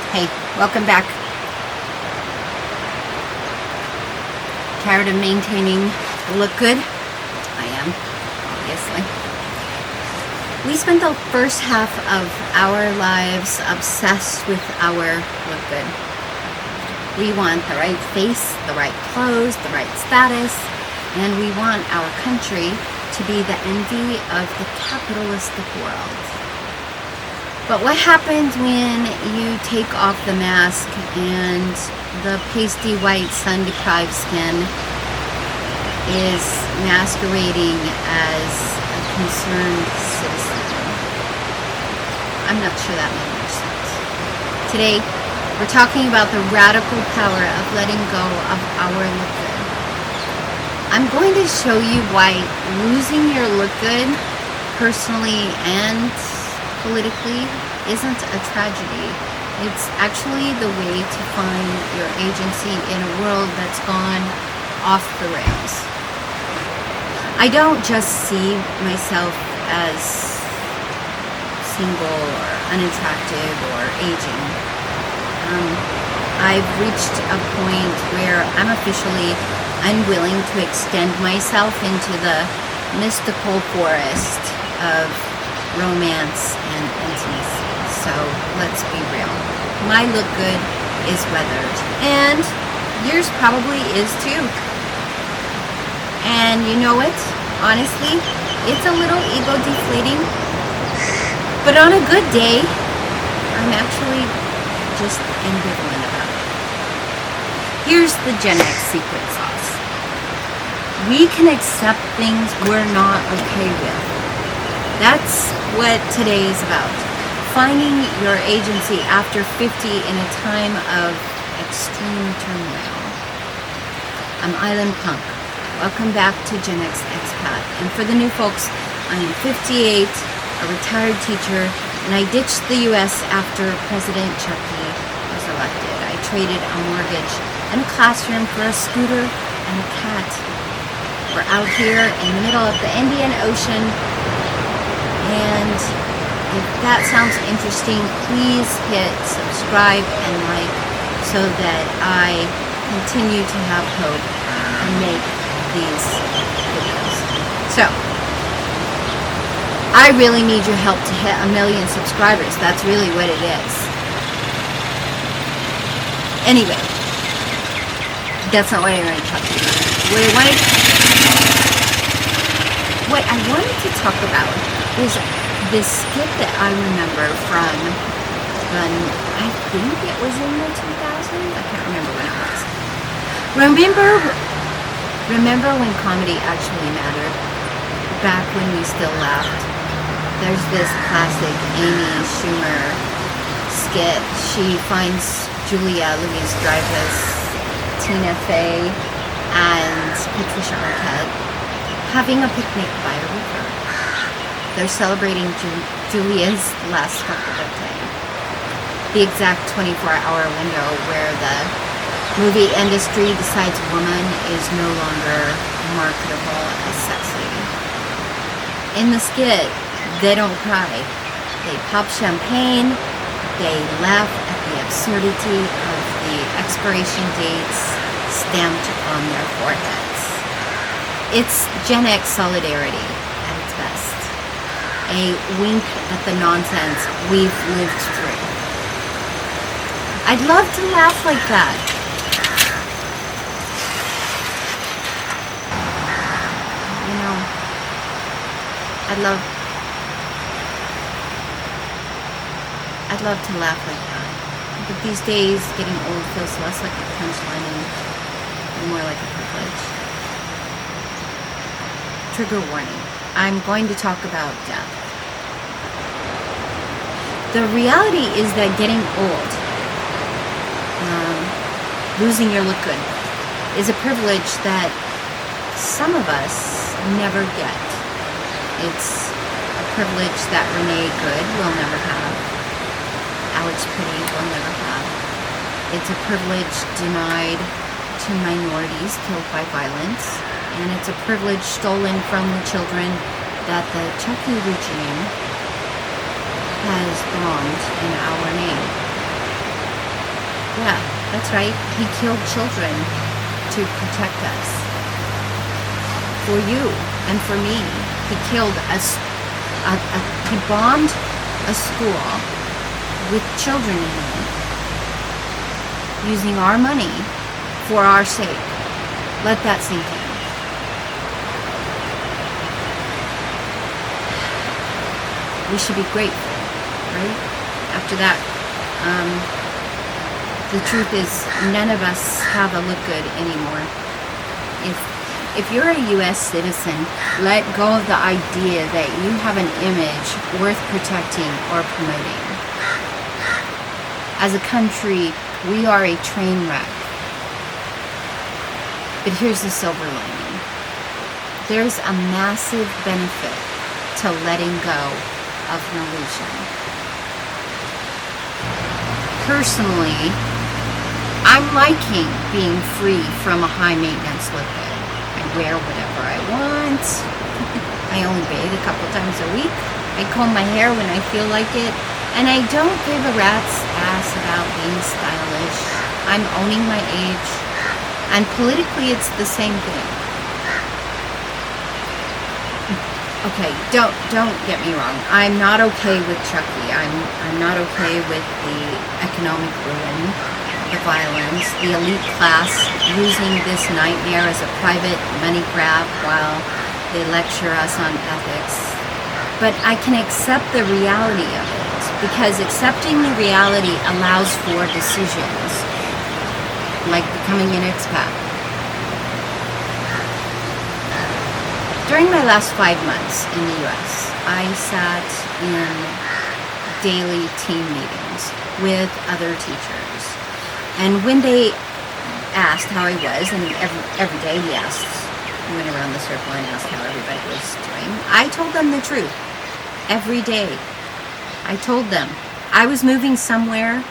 Hey, welcome back. Tired of maintaining the look good? I am, obviously. We spent the first half of our lives obsessed with our look good. We want the right face, the right clothes, the right status, and we want our country to be the envy of the capitalistic world. But what happens when you take off the mask and the pasty white sun-deprived skin is masquerading as a concerned citizen? I'm not sure that made much sense. Today, we're talking about the radical power of letting go of our look good. I'm going to show you why losing your look good, personally and politically, isn't a tragedy. It's actually the way to find your agency in a world that's gone off the rails. I don't just see myself as single or unattractive or aging. I've reached a point where I'm officially unwilling to extend myself into the mystical forest of romance and intimacy. So let's be real. My look good is weathered, and yours probably is too. And you know it, honestly, it's a little ego deflating, but on a good day, I'm actually just ambivalent about it. Here's the Gen X secret sauce. We can accept things we're not okay with. That's what today is about. Finding your agency after 50 in a time of extreme turmoil. I'm Island Punk. Welcome back to GenX-Xpat. And for the new folks, I am 58, a retired teacher, and I ditched the US after President Chucky was elected. I traded a mortgage and a classroom for a scooter and a cat. We're out here in the middle of the Indian Ocean, and if that sounds interesting, please hit subscribe and like so that I continue to have hope and make these videos. So, I really need your help to hit 1 million subscribers. That's really what it is. Anyway, that's not what I wanted to talk about. What I wanted to talk about was this skit that I remember from when, I think it was in the 2000s? I can't remember when it was. Remember when comedy actually mattered? Back when we still laughed? There's this classic Amy Schumer skit. She finds Julia Louis-Dreyfus, Tina Fey, and Patricia Arquette having a picnic by a river. They're celebrating Julia's last couple birthday. The exact 24-hour window where the movie industry decides woman is no longer marketable as sexy. In the skit, they don't cry. They pop champagne. They laugh at the absurdity of the expiration dates stamped on their foreheads. It's Gen X solidarity at its best. A wink at the nonsense we've lived through. I'd love to laugh like that. You know, I'd love to laugh like that. But these days, getting old feels less like a punchline and more like a privilege. Trigger warning. I'm going to talk about death. The reality is that getting old, losing your look good, is a privilege that some of us never get. It's a privilege that Renee Good will never have. Alex Pitty will never have. It's a privilege denied to minorities killed by violence, and it's a privilege stolen from the children that the Chucky regime has bombed in our name. Yeah, that's right. He killed children to protect us. For you and for me. He killed us. He bombed a school with children in it, using our money for our sake. Let that sink in. We should be grateful, right? After that, the truth is, none of us have a look good anymore. If you're a U.S. citizen, let go of the idea that you have an image worth protecting or promoting. As a country, we are a train wreck. But here's the silver lining. There's a massive benefit to letting go of an illusion. Personally, I'm liking being free from a high-maintenance look good. I wear whatever I want. I only bathe a couple times a week. I comb my hair when I feel like it. And I don't give a rat's ass about being stylish. I'm owning my age. And politically, it's the same thing. Okay, don't get me wrong. I'm not okay with Chucky. I'm not okay with the economic ruin, the violence, the elite class using this nightmare as a private money grab while they lecture us on ethics. But I can accept the reality of it, because accepting the reality allows for decisions, like becoming an expat. During my last 5 months in the US, I sat in daily team meetings with other teachers. And when they asked how I was, and every day we went around the circle and asked how everybody was doing, I told them the truth. Every day. I told them I was moving somewhere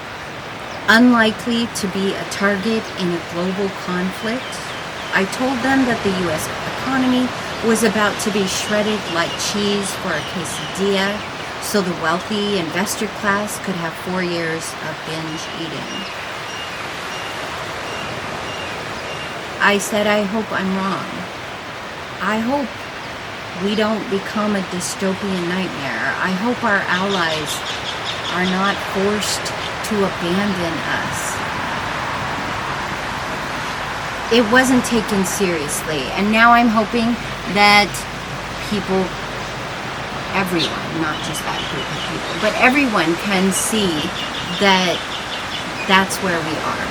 unlikely to be a target in a global conflict. I told them that the US economy was about to be shredded like cheese for a quesadilla, so the wealthy investor class could have 4 years of binge eating. I said, I hope I'm wrong. I hope we don't become a dystopian nightmare. I hope our allies are not forced to abandon us. It wasn't taken seriously, and now I'm hoping that people, everyone, not just that group of people, but everyone can see that that's where we are.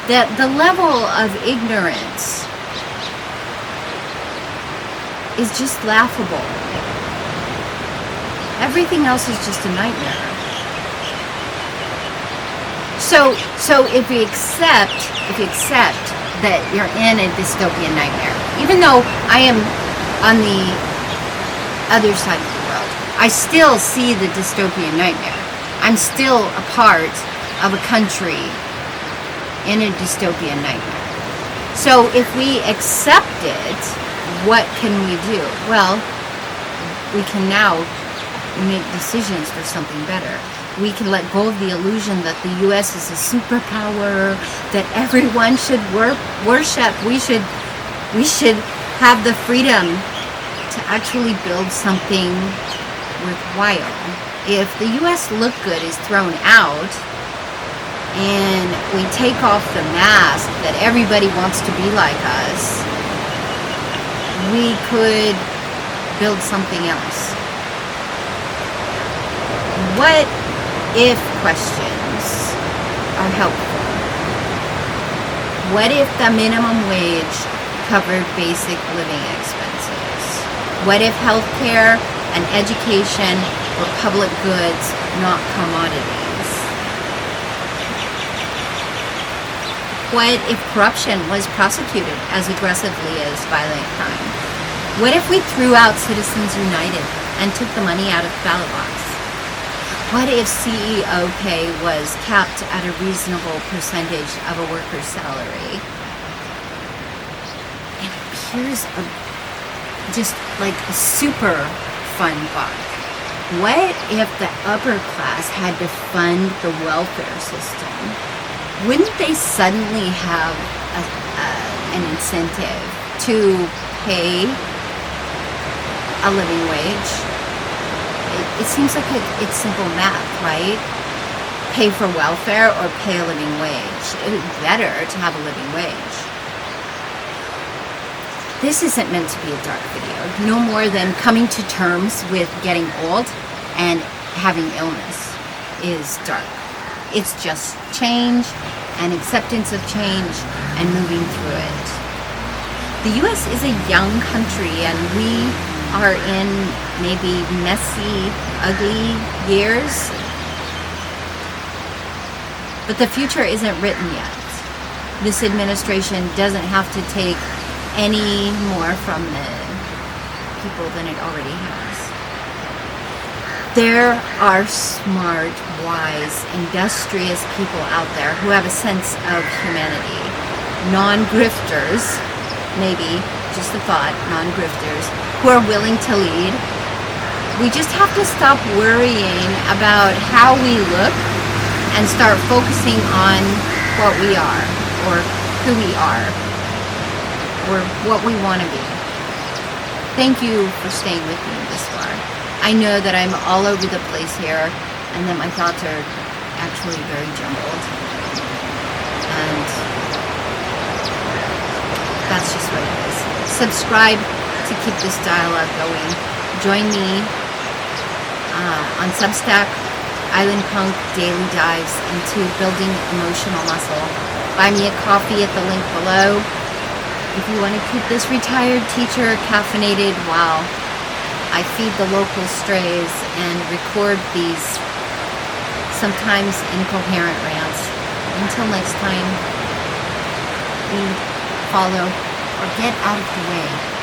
That the level of ignorance is just laughable. Everything else is just a nightmare. So if you accept that you're in a dystopian nightmare, even though I am on the other side of the world, I still see the dystopian nightmare. I'm still a part of a country in a dystopian nightmare. So if we accept it, what can we do? Well, we can now make decisions for something better. We can let go of the illusion that the U.S. is a superpower, that everyone should worship. We should have the freedom to actually build something worthwhile. If the U.S. look good is thrown out, and we take off the mask that everybody wants to be like us, we could build something else. What if questions are helpful? What if the minimum wage covered basic living expenses? What if healthcare and education were public goods, not commodities? What if corruption was prosecuted as aggressively as violent crime? What if we threw out Citizens United and took the money out of the ballot box? What if CEO pay was capped at a reasonable percentage of a worker's salary? And here's just like a super fun thought. What if the upper class had to fund the welfare system? Wouldn't they suddenly have an incentive to pay a living wage? It seems like it's simple math, right? Pay for welfare or pay a living wage. It would be better to have a living wage. This isn't meant to be a dark video, no more than coming to terms with getting old and having illness is dark. It's just change and acceptance of change and moving through it. The US is a young country, and we are in maybe messy, ugly years. But the future isn't written yet. This administration doesn't have to take any more from the people than it already has. There are smart, wise, industrious people out there who have a sense of humanity. Non-grifters, maybe, just a thought, non-grifters, who are willing to lead. We just have to stop worrying about how we look and start focusing on what we are, or who we are, or what we want to be. Thank you for staying with me this far. I know that I'm all over the place here, and that my thoughts are actually very jumbled. And that's just what it is. Subscribe to keep this dialogue going. Join me on Substack, Island Punk Daily Dives into building emotional muscle. Buy me a coffee at the link below. If you want to keep this retired teacher caffeinated while I feed the local strays and record these sometimes incoherent rants. Until next time, read, follow, or get out of the way.